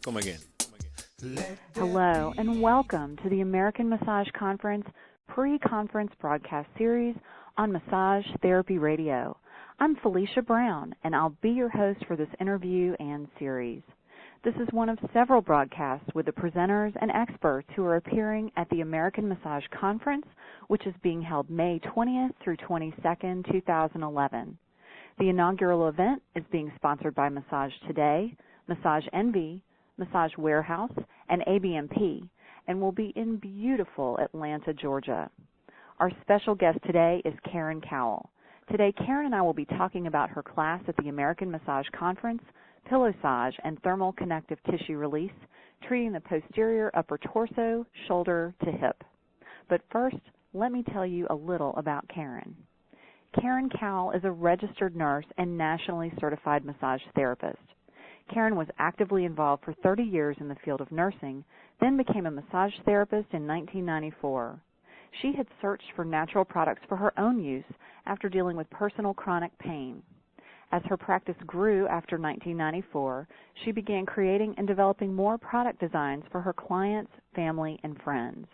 Come again. Hello, and welcome to the American Massage Conference pre-conference broadcast series on Massage Therapy Radio. I'm Felicia Brown, and I'll be your host for this interview and series. This is one of several broadcasts with the presenters and experts who are appearing at the American Massage Conference, which is being held May 20th through 22nd, 2011. The inaugural event is being sponsored by Massage Today, Massage Envy, Massage Warehouse, and ABMP, and will be in beautiful Atlanta, Georgia. Our special guest today is Kowal. Today, Karen and I will be talking about her class at the American Massage Conference, Pillossage and Thermal Connective Tissue Release, treating the posterior upper torso, shoulder to hip. But first, let me tell you a little about Karen. Karen Kowal is a registered nurse and nationally certified massage therapist. Karen was actively involved for 30 years in the field of nursing, then became a massage therapist in 1994. She had searched for natural products for her own use after dealing with personal chronic pain. As her practice grew after 1994, she began creating and developing more product designs for her clients, family, and friends.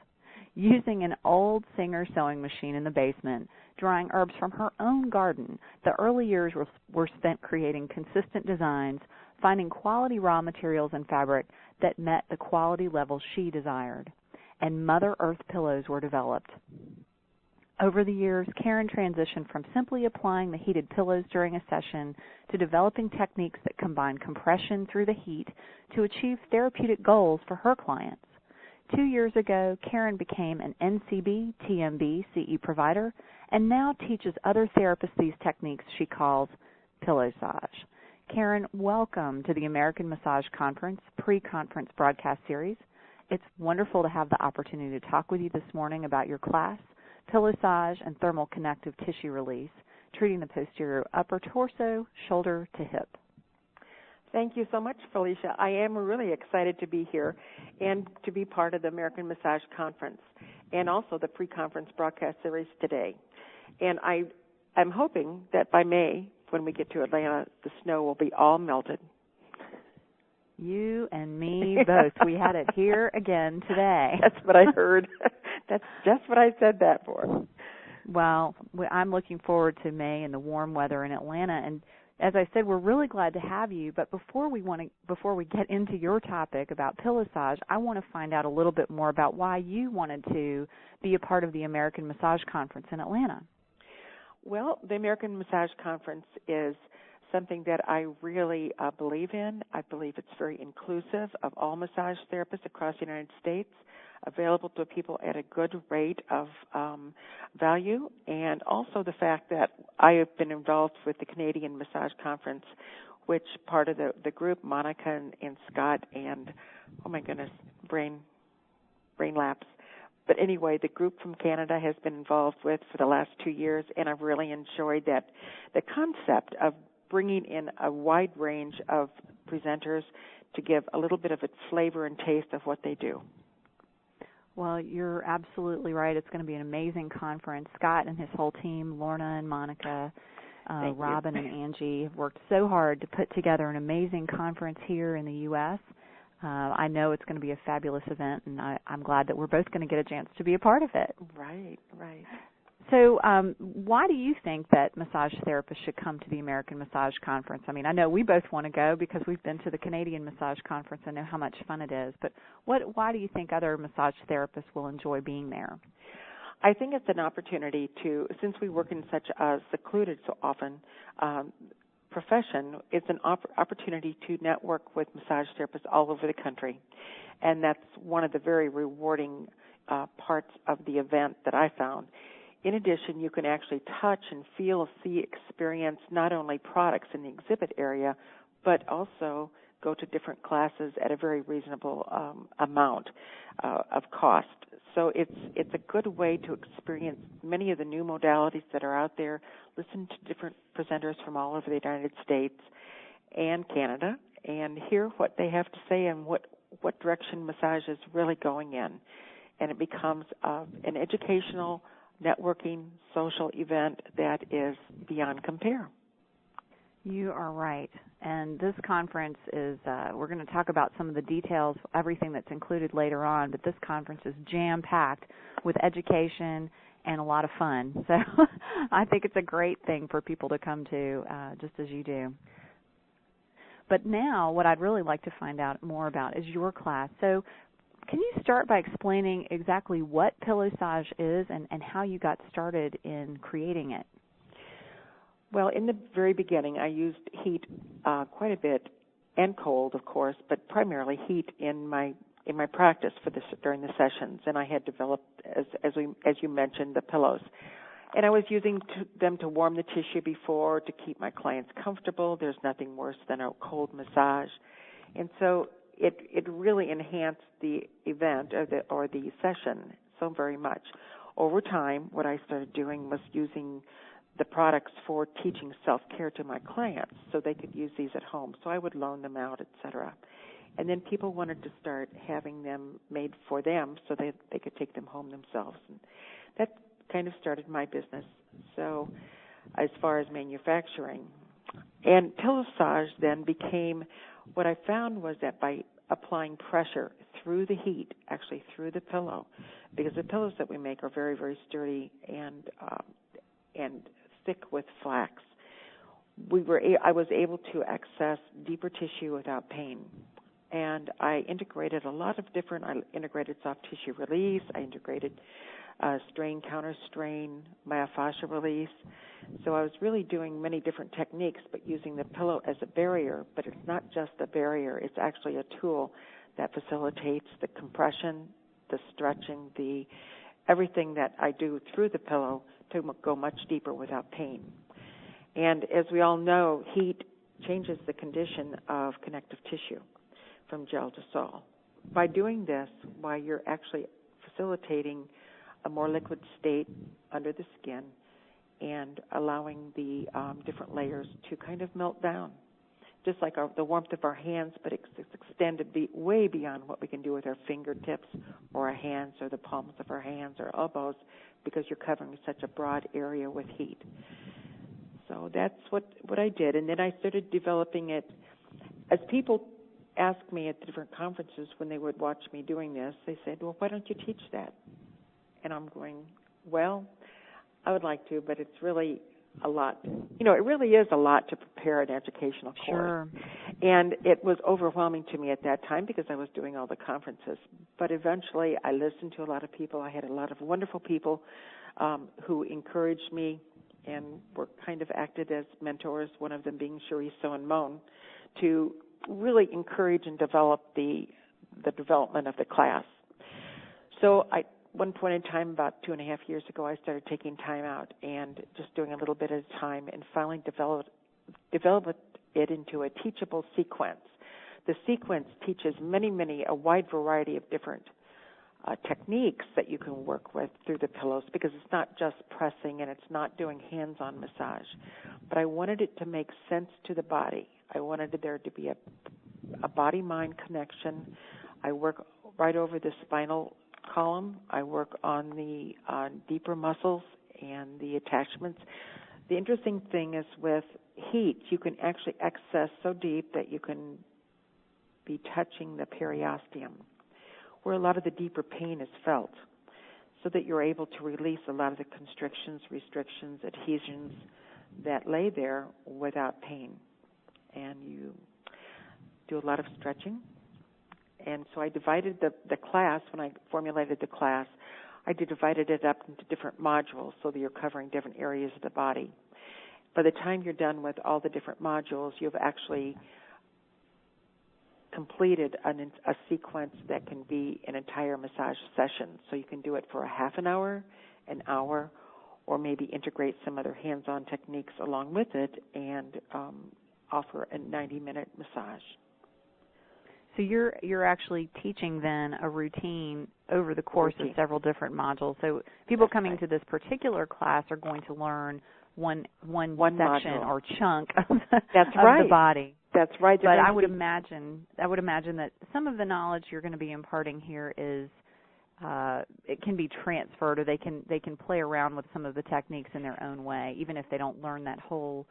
Using an old Singer sewing machine in the basement, drying herbs from her own garden, the early years were spent creating consistent designs, finding quality raw materials and fabric that met the quality level she desired, and Mother Earth pillows were developed. Over the years, Karen transitioned from simply applying the heated pillows during a session to developing techniques that combine compression through the heat to achieve therapeutic goals for her clients. 2 years ago, Karen became an NCB TMB CE provider and now teaches other therapists these techniques she calls Pillossage. Karen, welcome to the American Massage Conference pre-conference broadcast series. It's wonderful to have the opportunity to talk with you this morning about your class, Pillossage and Thermal Connective Tissue Release, treating the posterior upper torso, shoulder to hip. Thank you so much, Felicia. I am really excited to be here and to be part of the American Massage Conference and also the pre-conference broadcast series today. And I'm hoping that by May, when we get to Atlanta, the snow will be all melted. You and me both. We had it here again today. That's what I heard. That's just what I said that for. Well, I'm looking forward to May and the warm weather in Atlanta. And as I said, we're really glad to have you. But before we get into your topic about Pillossage, I want to find out a little bit more about why you wanted to be a part of the American Massage Conference in Atlanta. Well, the American Massage Conference is something that I really believe in. I believe it's very inclusive of all massage therapists across the United States, available to people at a good rate of value, and also the fact that I have been involved with the Canadian Massage Conference, which part of the group, Monica and Scott and, oh my goodness, brain lapse. But anyway, the group from Canada has been involved with for the last 2 years, and I've really enjoyed that. The concept of bringing in a wide range of presenters to give a little bit of a flavor and taste of what they do. Well, you're absolutely right. It's going to be an amazing conference. Scott and his whole team, Lorna and Monica, Robin and Angie, have worked so hard to put together an amazing conference here in the U.S. I know it's going to be a fabulous event, and I'm glad that we're both going to get a chance to be a part of it. Right. So why do you think that massage therapists should come to the American Massage Conference? I mean, I know we both want to go because we've been to the Canadian Massage Conference and know how much fun it is. But why do you think other massage therapists will enjoy being there? I think it's an opportunity to, since we work in such a secluded so often profession, it's an opportunity to network with massage therapists all over the country. And that's one of the very rewarding parts of the event that I found. In addition, you can actually touch and feel, see, experience not only products in the exhibit area, but also go to different classes at a very reasonable amount of cost. So it's a good way to experience many of the new modalities that are out there, listen to different presenters from all over the United States and Canada, and hear what they have to say and what direction massage is really going in. And it becomes an educational, networking, social event that is beyond compare. You are right. And this conference is, we're going to talk about some of the details, everything that's included later on, but this conference is jam-packed with education and a lot of fun. So I think it's a great thing for people to come to, just as you do. But now what I'd really like to find out more about is your class. So can you start by explaining exactly what Pillossage is and how you got started in creating it? Well, in the very beginning, I used heat quite a bit, and cold, of course, but primarily heat in my practice during the sessions. And I had developed, as you mentioned, the pillows, and I was using them to warm the tissue before to keep my clients comfortable. There's nothing worse than a cold massage, and so it really enhanced the event or the session so very much. Over time, what I started doing was using the products for teaching self-care to my clients so they could use these at home. So I would loan them out, etc. And then people wanted to start having them made for them so they could take them home themselves. And that kind of started my business. So as far as manufacturing. And Pillossage then became, what I found was that by applying pressure through the heat, actually through the pillow, because the pillows that we make are very, very sturdy and thick with flax, I was able to access deeper tissue without pain. And I integrated I integrated soft tissue release, I integrated strain, counter-strain, myofascia release. So I was really doing many different techniques, but using the pillow as a barrier. But it's not just a barrier, it's actually a tool that facilitates the compression, the stretching, everything that I do through the pillow to go much deeper without pain. And as we all know, heat changes the condition of connective tissue from gel to sol. By doing this, while you're actually facilitating a more liquid state under the skin and allowing the different layers to kind of melt down, just like the warmth of our hands, but it's extended way beyond what we can do with our fingertips or our hands or the palms of our hands or elbows, because you're covering such a broad area with heat. So that's what I did. And then I started developing it. As people asked me at the different conferences when they would watch me doing this, they said, well, why don't you teach that? And I'm going, well, I would like to, but it's really a lot. It really is a lot to prepare an educational course. Sure. And it was overwhelming to me at that time because I was doing all the conferences. But eventually I listened to a lot of people. I had a lot of wonderful people who encouraged me and were kind of acted as mentors, one of them being Chorizo and Moan, to really encourage and develop the development of the class. So one point in time, about 2.5 years ago, I started taking time out and just doing a little bit at a time and finally developed it into a teachable sequence. The sequence teaches a wide variety of different techniques that you can work with through the pillows, because it's not just pressing and it's not doing hands-on massage. But I wanted it to make sense to the body. I wanted there to be a body-mind connection. I work right over the spinal column. I work on the deeper muscles and the attachments. The interesting thing is with heat, you can actually access so deep that you can be touching the periosteum, where a lot of the deeper pain is felt, so that you're able to release a lot of the constrictions, restrictions, adhesions that lay there without pain. And you do a lot of stretching. And so I divided the class, when I formulated the class, I divided it up into different modules so that you're covering different areas of the body. By the time you're done with all the different modules, you've actually completed a sequence that can be an entire massage session. So you can do it for a half an hour, or maybe integrate some other hands-on techniques along with it and offer a 90-minute massage. So you're actually teaching then a routine over the course of several different modules. So people coming to this particular class are going to learn one section module or chunk of the body. That's right. But I would imagine that some of the knowledge you're going to be imparting here is it can be transferred, or they can play around with some of the techniques in their own way, even if they don't learn that whole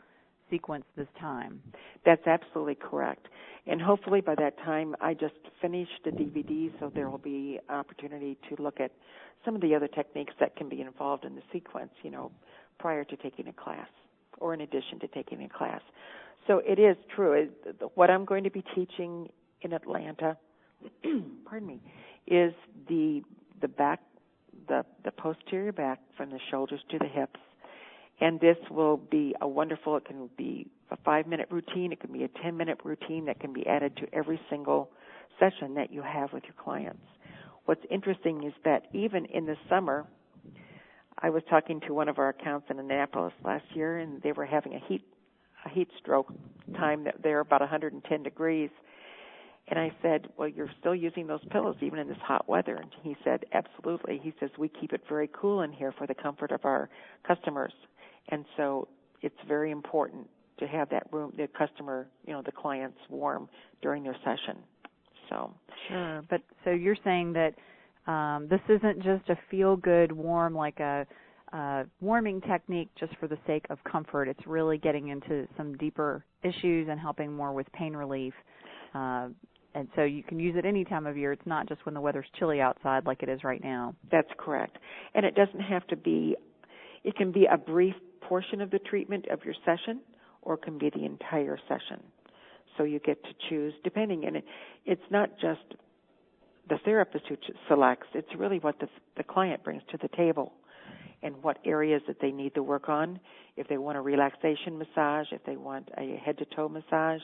sequence this time. That's absolutely correct. And hopefully by that time, I just finished the DVD, so there will be opportunity to look at some of the other techniques that can be involved in the sequence, prior to taking a class or in addition to taking a class. So it is true. What I'm going to be teaching in Atlanta, pardon me, is the back, the posterior back from the shoulders to the hips. And this will be it can be a 5-minute routine, it can be a 10-minute routine that can be added to every single session that you have with your clients. What's interesting is that even in the summer, I was talking to one of our accounts in Annapolis last year, and they were having a heat stroke time that they're about 110 degrees. And I said, well, you're still using those pillows even in this hot weather? And he said, absolutely. He says, we keep it very cool in here for the comfort of our customers. And so it's very important to have that room, the customer, the clients warm during their session. So sure. But so you're saying that this isn't just a feel-good warm, like a warming technique just for the sake of comfort. It's really getting into some deeper issues and helping more with pain relief. And so you can use it any time of year. It's not just when the weather's chilly outside like it is right now. That's correct. And it doesn't have to be, it can be a brief portion of the treatment of your session, or it can be the entire session. So you get to choose, depending. And it's not just the therapist who selects. It's really what the client brings to the table and what areas that they need to work on. If they want a relaxation massage, if they want a head-to-toe massage,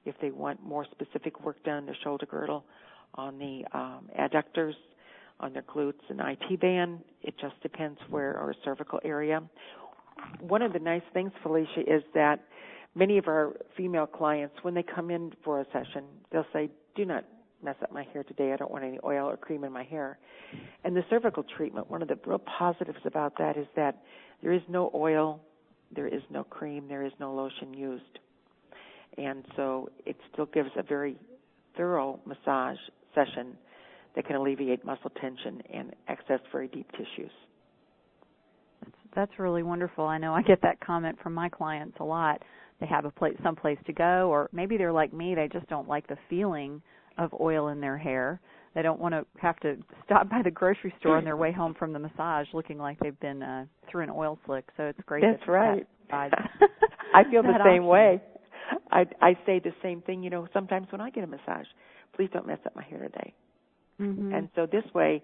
if they want more specific work done, their shoulder girdle, on the adductors, on their glutes and IT band. It just depends where, or cervical area. One of the nice things, Felicia, is that many of our female clients, when they come in for a session, they'll say, do not mess up my hair today. I don't want any oil or cream in my hair. And the cervical treatment, one of the real positives about that is that there is no oil, there is no cream, there is no lotion used. And so it still gives a very thorough massage session that can alleviate muscle tension and access very deep tissues. That's really wonderful. I know I get that comment from my clients a lot. They have some place to go, or maybe they're like me. They just don't like the feeling of oil in their hair. They don't want to have to stop by the grocery store on their way home from the massage looking like they've been through an oil slick. So it's great. That's right. I feel the same way. I say the same thing, sometimes when I get a massage, please don't mess up my hair today. Mm-hmm. And so this way,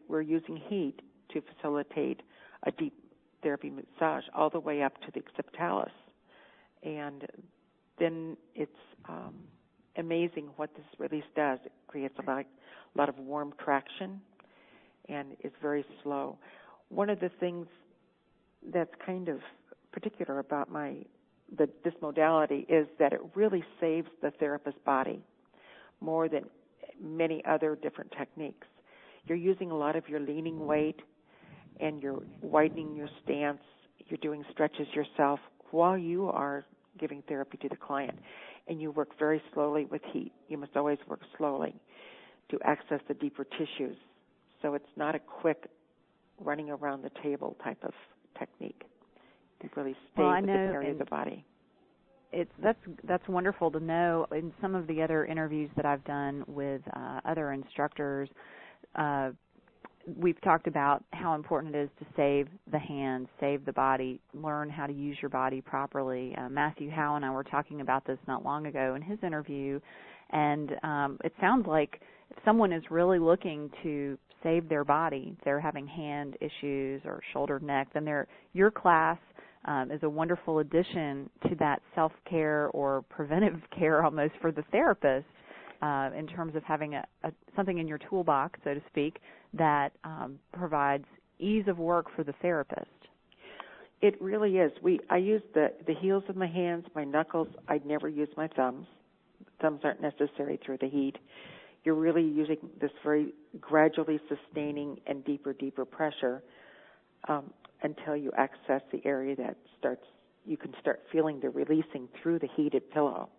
we're using heat to facilitate a deep therapy massage all the way up to the occidentalis. And then it's amazing what this release does. It creates a lot of warm traction, and it's very slow. One of the things that's kind of particular about this modality is that it really saves the therapist's body more than many other different techniques. You're using a lot of your leaning weight, and you're widening your stance. You're doing stretches yourself while you are giving therapy to the client. And you work very slowly with heat. You must always work slowly to access the deeper tissues. So it's not a quick running around the table type of technique. You really stay with the area of the body. That's wonderful to know. In some of the other interviews that I've done with other instructors, we've talked about how important it is to save the hands, save the body, learn how to use your body properly. Matthew Howe and I were talking about this not long ago in his interview, and it sounds like if someone is really looking to save their body, if they're having hand issues or shoulder, neck, then your class is a wonderful addition to that self-care or preventive care almost for the therapist. In terms of having something in your toolbox, so to speak, that provides ease of work for the therapist. It really is. I use the heels of my hands, my knuckles. I never use my thumbs. Thumbs aren't necessary through the heat. You're really using this very gradually sustaining and deeper pressure until you access the area that you can start feeling the releasing through the heated pillow.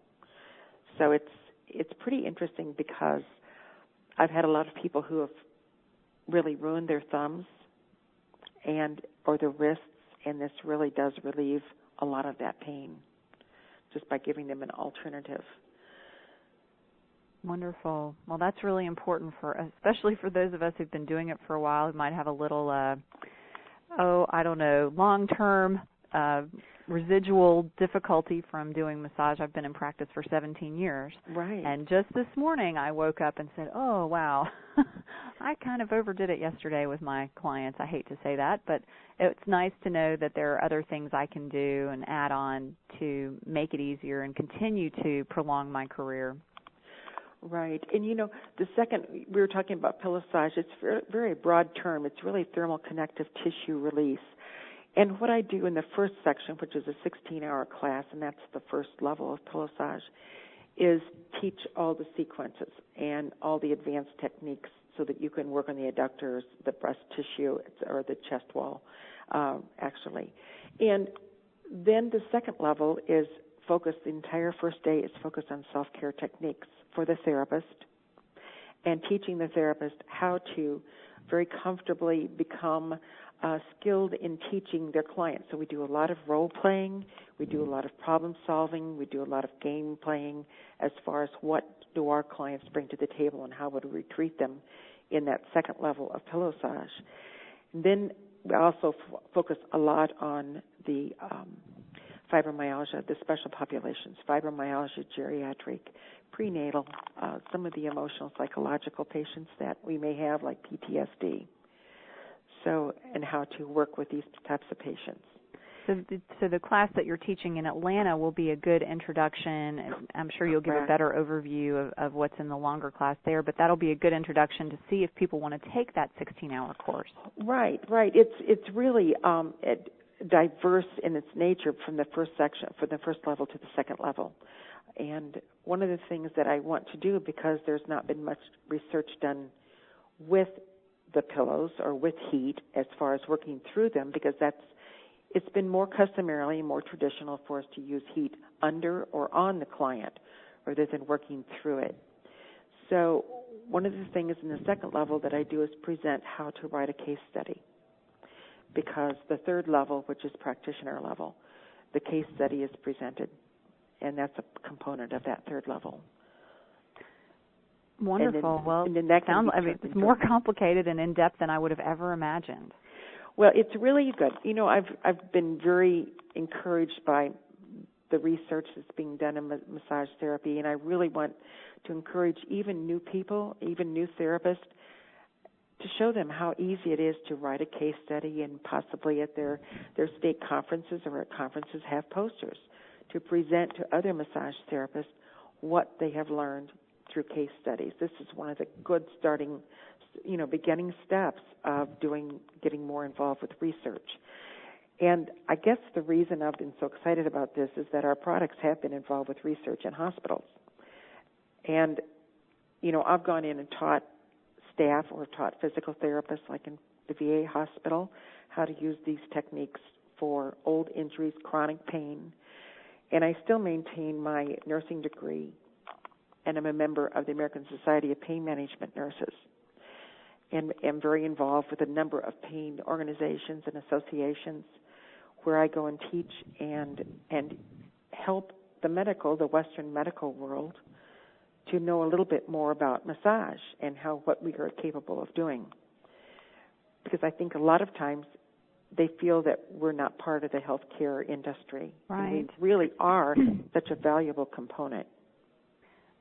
So it's pretty interesting because I've had a lot of people who have really ruined their thumbs or their wrists, and this really does relieve a lot of that pain just by giving them an alternative. Wonderful. Well, that's really important especially for those of us who've been doing it for a while, who might have a little, long-term residual difficulty from doing massage. I've been in practice for 17 years. Right. And just this morning I woke up and said, oh, wow, I kind of overdid it yesterday with my clients. I hate to say that, but it's nice to know that there are other things I can do and add on to make it easier and continue to prolong my career. Right. And, the second, we were talking about Pillossage. It's a very broad term. It's really thermal connective tissue release. And what I do in the first section, which is a 16-hour class, and that's the first level of Pillossage, is teach all the sequences and all the advanced techniques so that you can work on the adductors, the breast tissue, or the chest wall, actually. And then the second level is focused, the entire first day is focused on self-care techniques for the therapist and teaching the therapist how to very comfortably become skilled in teaching their clients. So we do a lot of role playing, we do a lot of problem solving, we do a lot of game playing as far as what do our clients bring to the table and how would we treat them in that second level of Pillossage. And then we also focus a lot on the fibromyalgia, the special populations, fibromyalgia, geriatric, prenatal, some of the emotional, psychological patients that we may have, like PTSD. So, and how to work with these types of patients. So the class that you're teaching in Atlanta will be a good introduction. I'm sure you'll give a better overview of what's in the longer class there, but that'll be a good introduction to see if people want to take that 16-hour course. Right. It's really diverse in its nature from the first section, from the first level to the second level. And one of the things that I want to do, because there's not been much research done with the pillows or with heat as far as working through them, because it's been more customarily, more traditional for us to use heat under or on the client rather than working through it. So one of the things in the second level that I do is present how to write a case study, because the third level, which is practitioner level, the case study is presented, and that's a component of that third level. Wonderful. It's more complicated and in-depth than I would have ever imagined. Well, it's really good. I've been very encouraged by the research that's being done in massage therapy, and I really want to encourage even new people, even new therapists, to show them how easy it is to write a case study, and possibly at their state conferences or at conferences have posters to present to other massage therapists what they have learned through case studies. This is one of the good starting, beginning steps of getting more involved with research. And I guess the reason I've been so excited about this is that our products have been involved with research in hospitals. And, I've gone in and taught staff or taught physical therapists, like in the VA hospital, how to use these techniques for old injuries, chronic pain. And I still maintain my nursing degree, and I'm a member of the American Society of Pain Management Nurses, and am very involved with a number of pain organizations and associations where I go and teach and help the Western medical world to know a little bit more about massage and what we are capable of doing. Because I think a lot of times they feel that we're not part of the healthcare industry. Right. And we really are such a valuable component.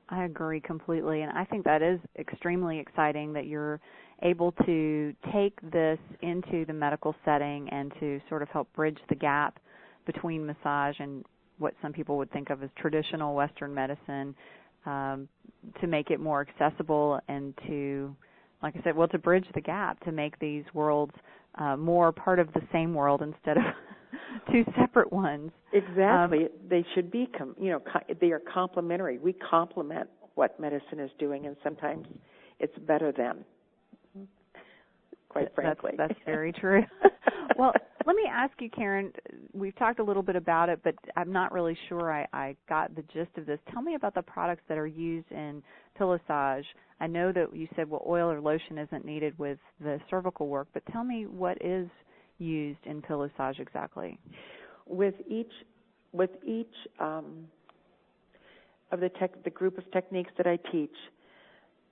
I agree completely, and I think that is extremely exciting that you're able to take this into the medical setting and to sort of help bridge the gap between massage and what some people would think of as traditional Western medicine, to make it more accessible and to, like I said, to bridge the gap, to make these worlds more part of the same world instead of two separate ones. Exactly. They should be, they are complementary. We complement what medicine is doing, and sometimes it's better than, quite frankly. That's very true. Well, let me ask you, Karen, we've talked a little bit about it, but I'm not really sure I got the gist of this. Tell me about the products that are used in Pillossage. I know that you said, oil or lotion isn't needed with the cervical work, but tell me what is used in Pillossage exactly. With each with each of the group of techniques that I teach,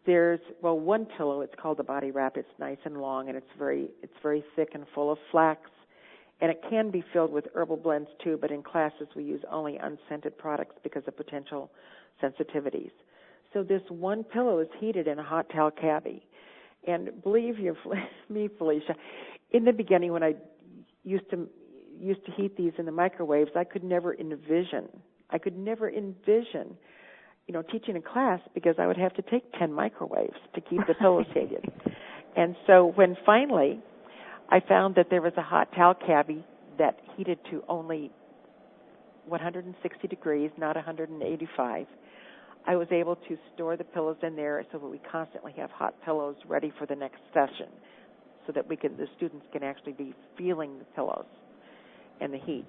there's one pillow. It's called the body wrap. It's nice and long, and it's very thick and full of flax, and it can be filled with herbal blends too. But in classes, we use only unscented products because of potential sensitivities. So this one pillow is heated in a hot towel cabbie, and believe you me, Felicia, in the beginning when I used to heat these in the microwaves, I could never envision, teaching a class because I would have to take 10 microwaves to keep the pillows heated. And so when finally I found that there was a hot towel cabbie that heated to only 160 degrees, not 185, I was able to store the pillows in there so that we constantly have hot pillows ready for the next session, so that the students can actually be feeling the pillows and the heat.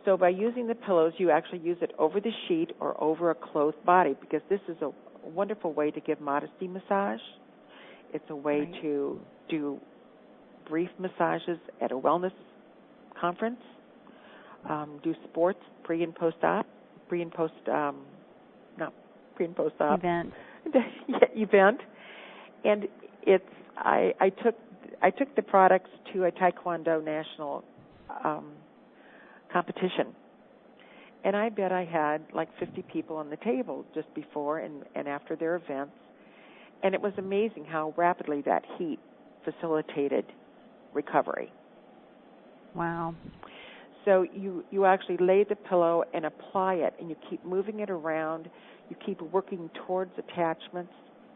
So by using the pillows, you actually use it over the sheet or over a clothed body, because this is a wonderful way to give modesty massage. It's a way to do brief massages at a wellness conference, do sports pre and post event. And I took the products to a Taekwondo national competition, and I bet I had like 50 people on the table just before and after their events, and it was amazing how rapidly that heat facilitated recovery. Wow. So you actually lay the pillow and apply it, and you keep moving it around. You keep working towards attachments.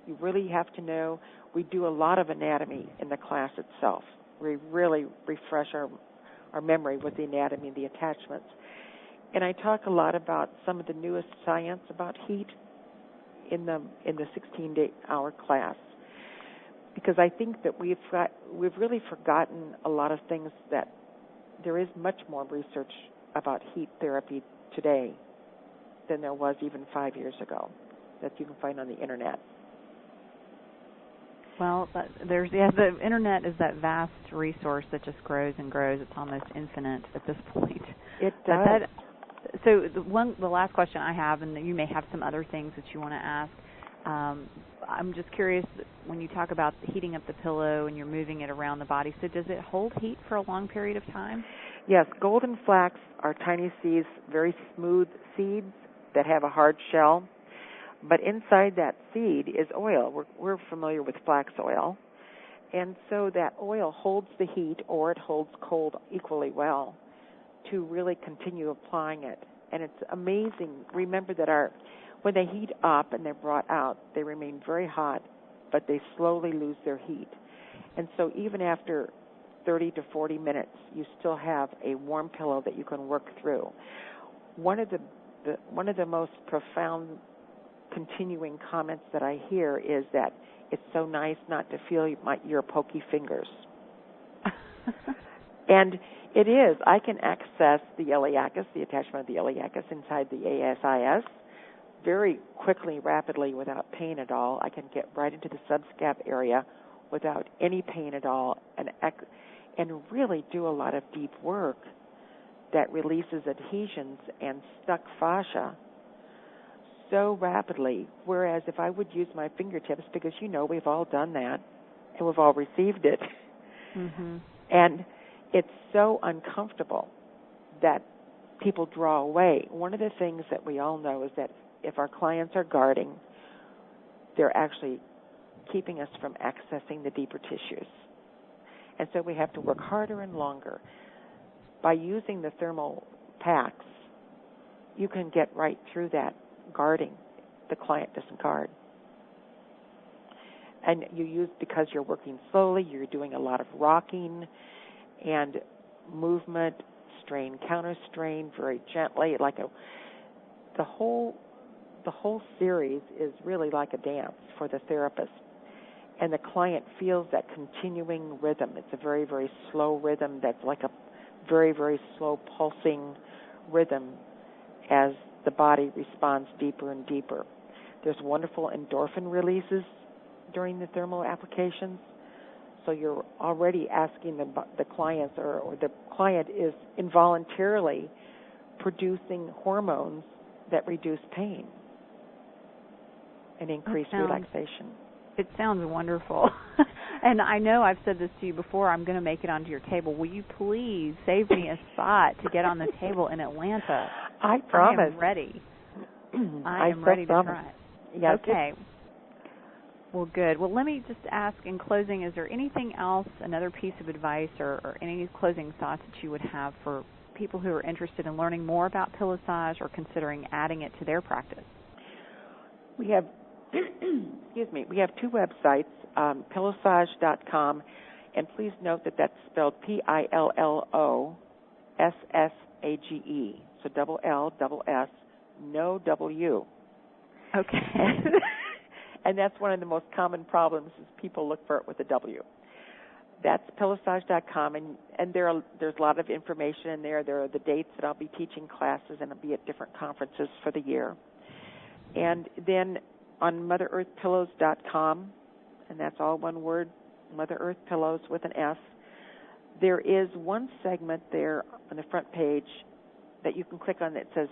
You really have to know. We do a lot of anatomy in the class itself. We really refresh our memory with the anatomy and the attachments. And I talk a lot about some of the newest science about heat in the 16-hour class, because I think that we've really forgotten a lot of things, that there is much more research about heat therapy today than there was even 5 years ago that you can find on the Internet. Well, the Internet is that vast resource that just grows and grows. It's almost infinite at this point. It does. So the last question I have, and you may have some other things that you want to ask, I'm just curious, when you talk about heating up the pillow and you're moving it around the body, so does it hold heat for a long period of time? Yes, golden flax are tiny seeds, very smooth seeds that have a hard shell. But inside that seed is oil. We're familiar with flax oil. And so that oil holds the heat, or it holds cold equally well, to really continue applying it. And it's amazing. Remember that when they heat up and they're brought out, they remain very hot, but they slowly lose their heat. And so even after 30 to 40 minutes, you still have a warm pillow that you can work through. One of the most profound continuing comments that I hear is that it's so nice not to feel your pokey fingers. And it is. I can access the iliacus, the attachment of the iliacus inside the ASIS, very quickly, rapidly, without pain at all. I can get right into the subscap area without any pain at all, and really do a lot of deep work that releases adhesions and stuck fascia so rapidly, whereas if I would use my fingertips, because we've all done that and we've all received it, and it's so uncomfortable that people draw away. One of the things that we all know is that if our clients are guarding, they're actually keeping us from accessing the deeper tissues. And so we have to work harder and longer. By using the thermal packs, you can get right through that guarding. The client doesn't guard. And because you're working slowly, you're doing a lot of rocking and movement, strain, counter strain, very gently. The whole series is really like a dance for the therapist. And the client feels that continuing rhythm. It's a very, very slow rhythm that's like a very, very slow pulsing rhythm as the body responds deeper and deeper. There's wonderful endorphin releases during the thermal applications. So you're already asking the clients, or the client is involuntarily producing hormones that reduce pain and increase relaxation. It sounds wonderful. And I know I've said this to you before, I'm going to make it onto your table. Will you please save me a spot to get on the table in Atlanta? I promise. I am ready. I am ready to try it. Yes. Okay. Well, good. Well, let me just ask in closing, is there anything else, another piece of advice or any closing thoughts that you would have for people who are interested in learning more about Pillossage or considering adding it to their practice? We have, we have two websites, Pillossage.com, and please note that that's spelled Pillossage, so double L, double S, no W. Okay. And that's one of the most common problems is people look for it with a W. That's Pillossage.com, and there's a lot of information in there. There are the dates that I'll be teaching classes, and I'll be at different conferences for the year. And then on MotherEarthPillows.com, and that's all one word, Mother Earth Pillows with an S, there is one segment there on the front page that you can click on that says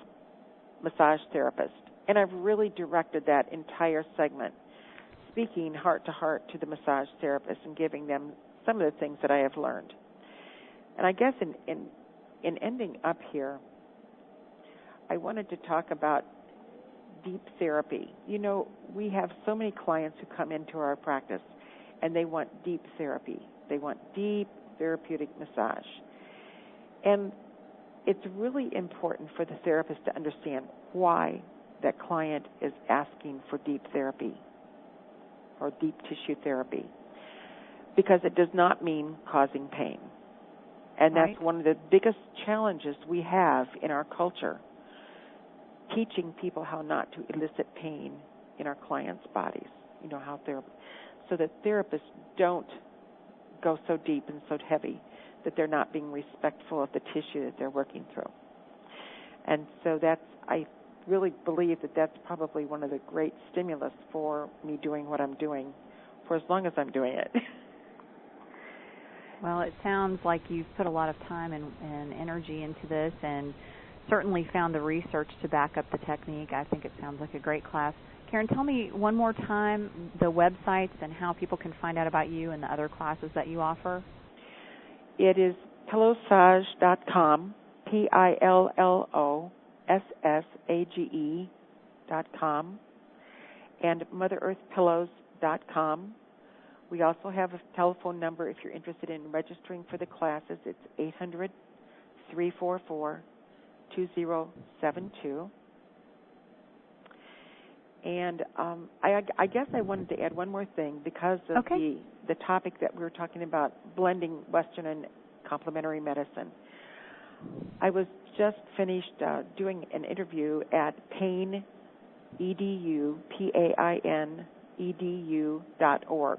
Massage Therapist. And I've really directed that entire segment, speaking heart to heart to the massage therapist and giving them some of the things that I have learned. And I guess in ending up here, I wanted to talk about deep therapy. You know, we have so many clients who come into our practice, and they want deep therapy. They want deep therapeutic massage. And it's really important for the therapist to understand why that client is asking for deep therapy or deep tissue therapy, because it does not mean causing pain. And that's one of the biggest challenges we have in our culture, teaching people how not to elicit pain in our clients' bodies, so that therapists don't go so deep and so heavy that they're not being respectful of the tissue that they're working through. And so I really believe that that's probably one of the great stimulus for me doing what I'm doing for as long as I'm doing it. Well, it sounds like you've put a lot of time and energy into this and certainly found the research to back up the technique. I think it sounds like a great class. Karen, tell me one more time the websites and how people can find out about you and the other classes that you offer. It is Pillossage.com, Pillossage.com, and MotherEarthPillows.com. We also have a telephone number if you're interested in registering for the classes. It's 800-344-2072. And I guess I wanted to add one more thing because of the topic that we were talking about, blending Western and complementary medicine. I was just finished doing an interview at Pain, EDU, PAINEDU.org.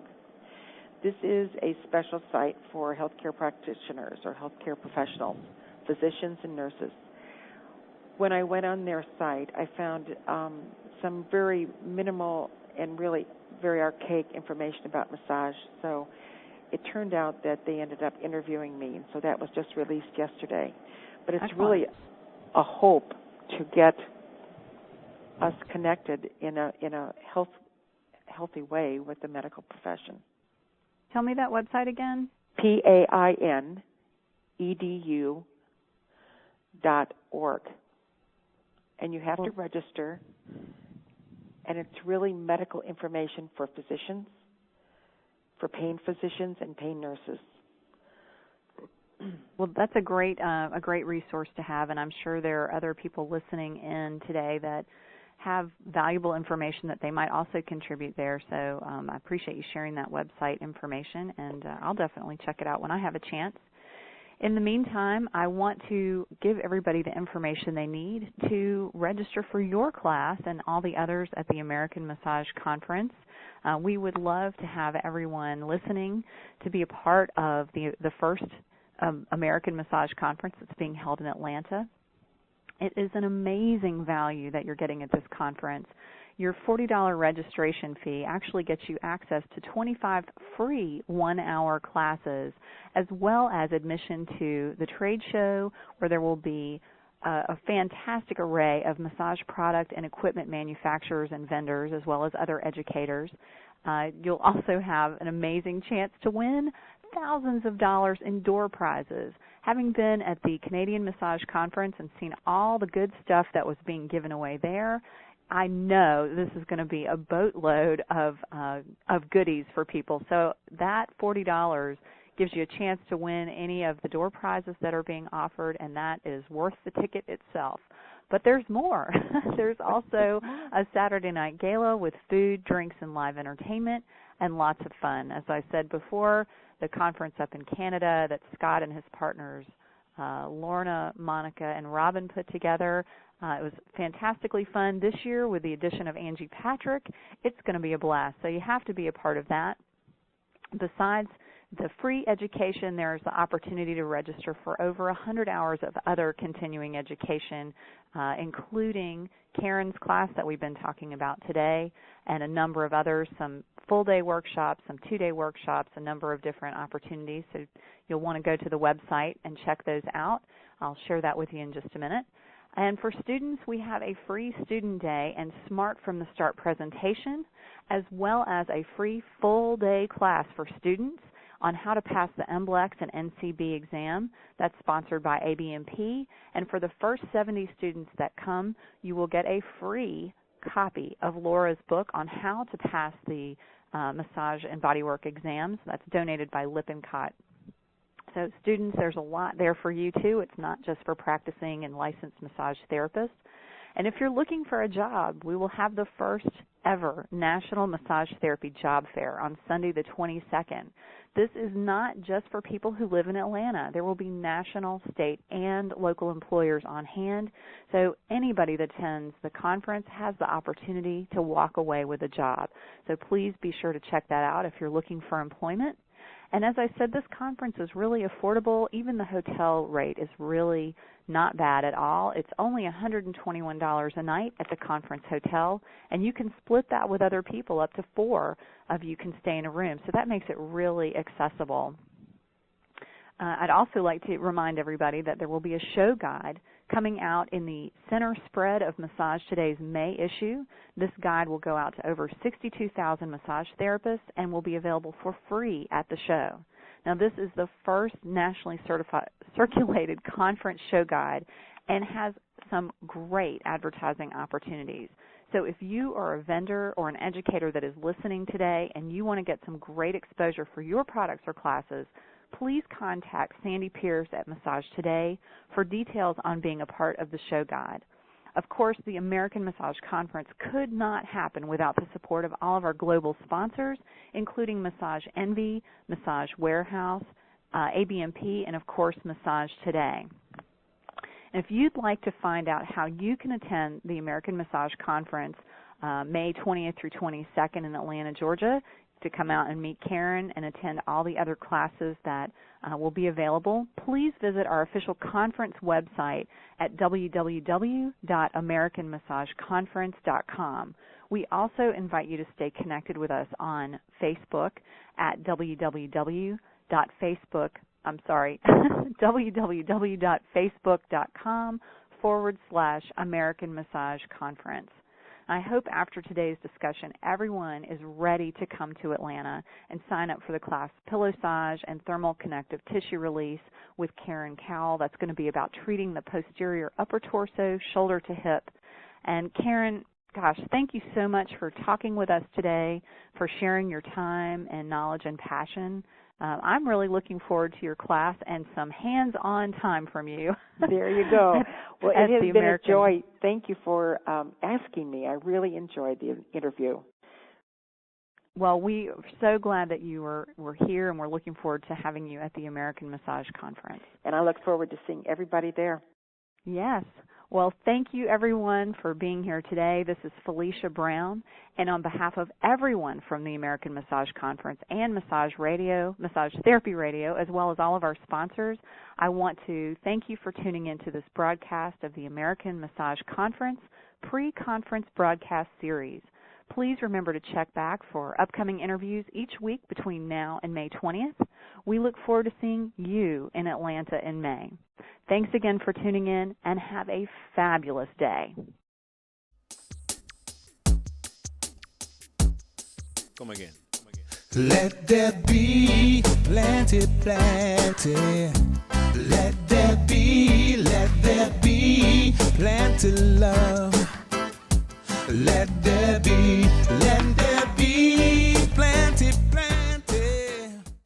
This is a special site for healthcare practitioners or healthcare professionals, physicians and nurses. When I went on their site, I found some very minimal and really very archaic information about massage. So it turned out that they ended up interviewing me, and so that was just released yesterday. But it's really a hope to get us connected in a healthy way with the medical profession. Tell me that website again. PAINEDU.org. And you have to register, and it's really medical information for physicians, for pain physicians, and pain nurses. Well, that's a great resource to have, and I'm sure there are other people listening in today that have valuable information that they might also contribute there. So I appreciate you sharing that website information, and I'll definitely check it out when I have a chance. In the meantime, I want to give everybody the information they need to register for your class and all the others at the American Massage Conference. We would love to have everyone listening to be a part of the first American Massage Conference that's being held in Atlanta. It is an amazing value that you're getting at this conference. Your $40 registration fee actually gets you access to 25 free one-hour classes, as well as admission to the trade show, where there will be a fantastic array of massage product and equipment manufacturers and vendors, as well as other educators. You'll also have an amazing chance to win thousands of dollars in door prizes. Having been at the Canadian Massage Conference and seen all the good stuff that was being given away there, I know this is going to be a boatload of goodies for people. So that $40 gives you a chance to win any of the door prizes that are being offered, and that is worth the ticket itself. But there's more. There's also a Saturday night gala with food, drinks, and live entertainment, and lots of fun. As I said before, the conference up in Canada that Scott and his partners, Lorna, Monica, and Robin put together, it was fantastically fun this year with the addition of Angie Patrick. It's going to be a blast, so you have to be a part of that. Besides the free education, there's the opportunity to register for over 100 hours of other continuing education, including Karen's class that we've been talking about today, and a number of others, some full-day workshops, some two-day workshops, a number of different opportunities. So you'll want to go to the website and check those out. I'll share that with you in just a minute. And for students, we have a free Student Day and Smart from the Start presentation, as well as a free full-day class for students on how to pass the MBLEX and NCB exam. That's sponsored by ABMP. And for the first 70 students that come, you will get a free copy of Laura's book on how to pass the massage and bodywork exams. That's donated by Lippincott. So students, there's a lot there for you too. It's not just for practicing and licensed massage therapists. And if you're looking for a job, we will have the first ever National Massage Therapy Job Fair on Sunday the 22nd. This is not just for people who live in Atlanta. There will be national, state, and local employers on hand. So anybody that attends the conference has the opportunity to walk away with a job. So please be sure to check that out if you're looking for employment. And as I said, this conference is really affordable. Even the hotel rate is really not bad at all. It's only $121 a night at the conference hotel, and you can split that with other people. Up to 4 of you can stay in a room, so that makes it really accessible. I'd also like to remind everybody that there will be a show guide coming out in the center spread of Massage Today's May issue. This guide will go out to over 62,000 massage therapists and will be available for free at the show. Now, this is the first nationally circulated conference show guide and has some great advertising opportunities. So if you are a vendor or an educator that is listening today and you want to get some great exposure for your products or classes, please contact Sandy Pierce at Massage Today for details on being a part of the show guide. Of course, the American Massage Conference could not happen without the support of all of our global sponsors, including Massage Envy, Massage Warehouse, ABMP, and, of course, Massage Today. And if you'd like to find out how you can attend the American Massage Conference May 20th through 22nd in Atlanta, Georgia, to come out and meet Karen and attend all the other classes that will be available, please visit our official conference website at www.americanmassageconference.com. We also invite you to stay connected with us on Facebook at www.facebook.com/American Massage Conference. I hope after today's discussion, everyone is ready to come to Atlanta and sign up for the class Pillossage and Thermal Connective Tissue Release with Karen Kowal. That's going to be about treating the posterior upper torso, shoulder to hip. And Karen, gosh, thank you so much for talking with us today, for sharing your time and knowledge and passion. I'm really looking forward to your class and some hands-on time from you. There you go. Well, it has been a joy. Thank you for asking me. I really enjoyed the interview. Well, we are so glad that you were here, and we're looking forward to having you at the American Massage Conference. And I look forward to seeing everybody there. Yes. Well, thank you, everyone, for being here today. This is Felicia Brown, and on behalf of everyone from the American Massage Conference and Massage Radio, Massage Therapy Radio, as well as all of our sponsors, I want to thank you for tuning into this broadcast of the American Massage Conference pre-conference broadcast series. Please remember to check back for upcoming interviews each week between now and May 20th. We look forward to seeing you in Atlanta in May. Thanks again for tuning in, and have a fabulous day. Come again. Let there be plenty. Let there be plenty love. Let there be